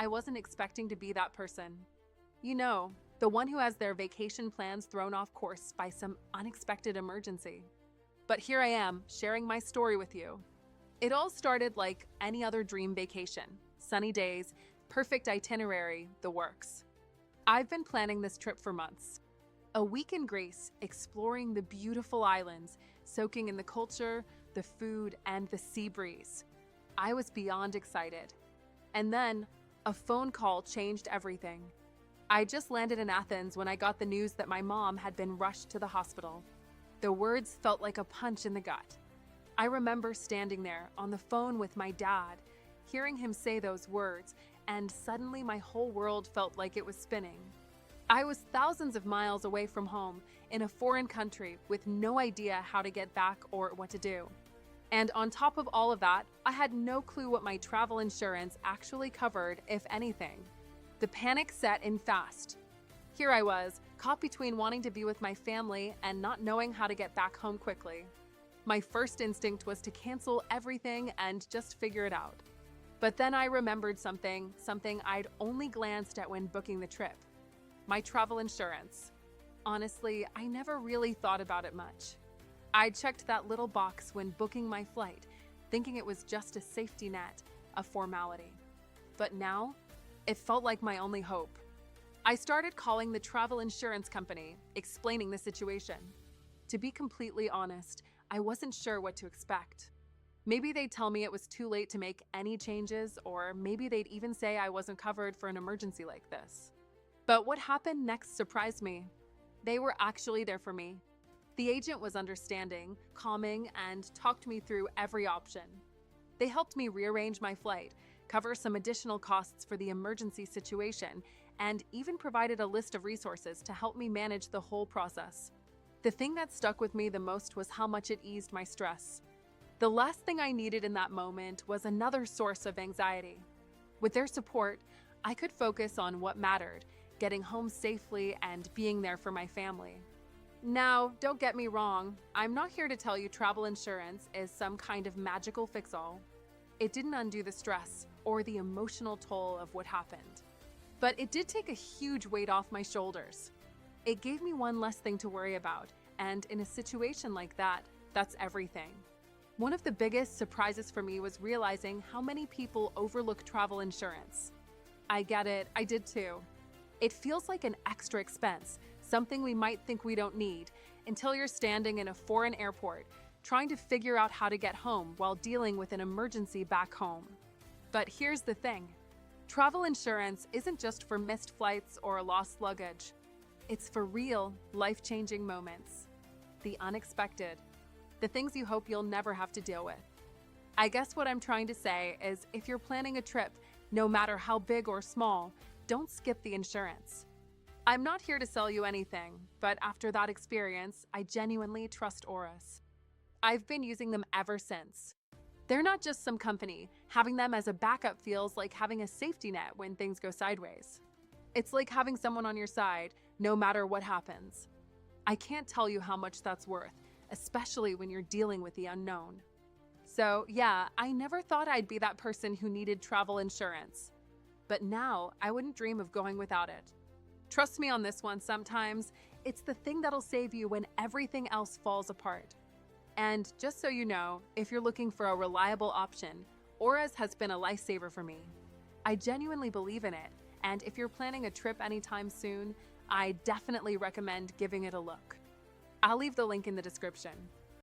I wasn't expecting to be that person. You know, the one who has their vacation plans thrown off course by some unexpected emergency. But here I am, sharing my story with you. It all started like any other dream vacation. Sunny days, perfect itinerary, the works. I've been planning this trip for months. A week in Greece, exploring the beautiful islands, soaking in the culture, the food, and the sea breeze. I was beyond excited. And then, a phone call changed everything. I just landed in Athens when I got the news that my mom had been rushed to the hospital. The words felt like a punch in the gut. I remember standing there on the phone with my dad, hearing him say those words, and suddenly my whole world felt like it was spinning. I was thousands of miles away from home, in a foreign country, with no idea how to get back or what to do. And on top of all of that, I had no clue what my travel insurance actually covered, if anything. The panic set in fast. Here I was, caught between wanting to be with my family and not knowing how to get back home quickly. My first instinct was to cancel everything and just figure it out. But then I remembered something I'd only glanced at when booking the trip. My travel insurance. Honestly, I never really thought about it much. I checked that little box when booking my flight, thinking it was just a safety net, a formality. But now, it felt like my only hope. I started calling the travel insurance company, explaining the situation. To be completely honest, I wasn't sure what to expect. Maybe they'd tell me it was too late to make any changes, or maybe they'd even say I wasn't covered for an emergency like this. But what happened next surprised me. They were actually there for me. The agent was understanding, calming, and talked me through every option. They helped me rearrange my flight, cover some additional costs for the emergency situation, and even provided a list of resources to help me manage the whole process. The thing that stuck with me the most was how much it eased my stress. The last thing I needed in that moment was another source of anxiety. With their support, I could focus on what mattered, getting home safely and being there for my family. Now, don't get me wrong, I'm not here to tell you travel insurance is some kind of magical fix-all. It didn't undo the stress or the emotional toll of what happened. But it did take a huge weight off my shoulders. It gave me one less thing to worry about, and in a situation like that, that's everything. One of the biggest surprises for me was realizing how many people overlook travel insurance. I get it, I did too. It feels like an extra expense, something we might think we don't need, until you're standing in a foreign airport, trying to figure out how to get home while dealing with an emergency back home. But here's the thing. Travel insurance isn't just for missed flights or lost luggage. It's for real, life-changing moments. The unexpected. The things you hope you'll never have to deal with. I guess what I'm trying to say is if you're planning a trip, no matter how big or small, don't skip the insurance. I'm not here to sell you anything, but after that experience, I genuinely trust Oris. I've been using them ever since. They're not just some company. Having them as a backup feels like having a safety net when things go sideways. It's like having someone on your side, no matter what happens. I can't tell you how much that's worth, especially when you're dealing with the unknown. So yeah, I never thought I'd be that person who needed travel insurance. But now, I wouldn't dream of going without it. Trust me on this one, sometimes it's the thing that'll save you when everything else falls apart. And just so you know, if you're looking for a reliable option, Oris has been a lifesaver for me. I genuinely believe in it, and if you're planning a trip anytime soon, I definitely recommend giving it a look. I'll leave the link in the description.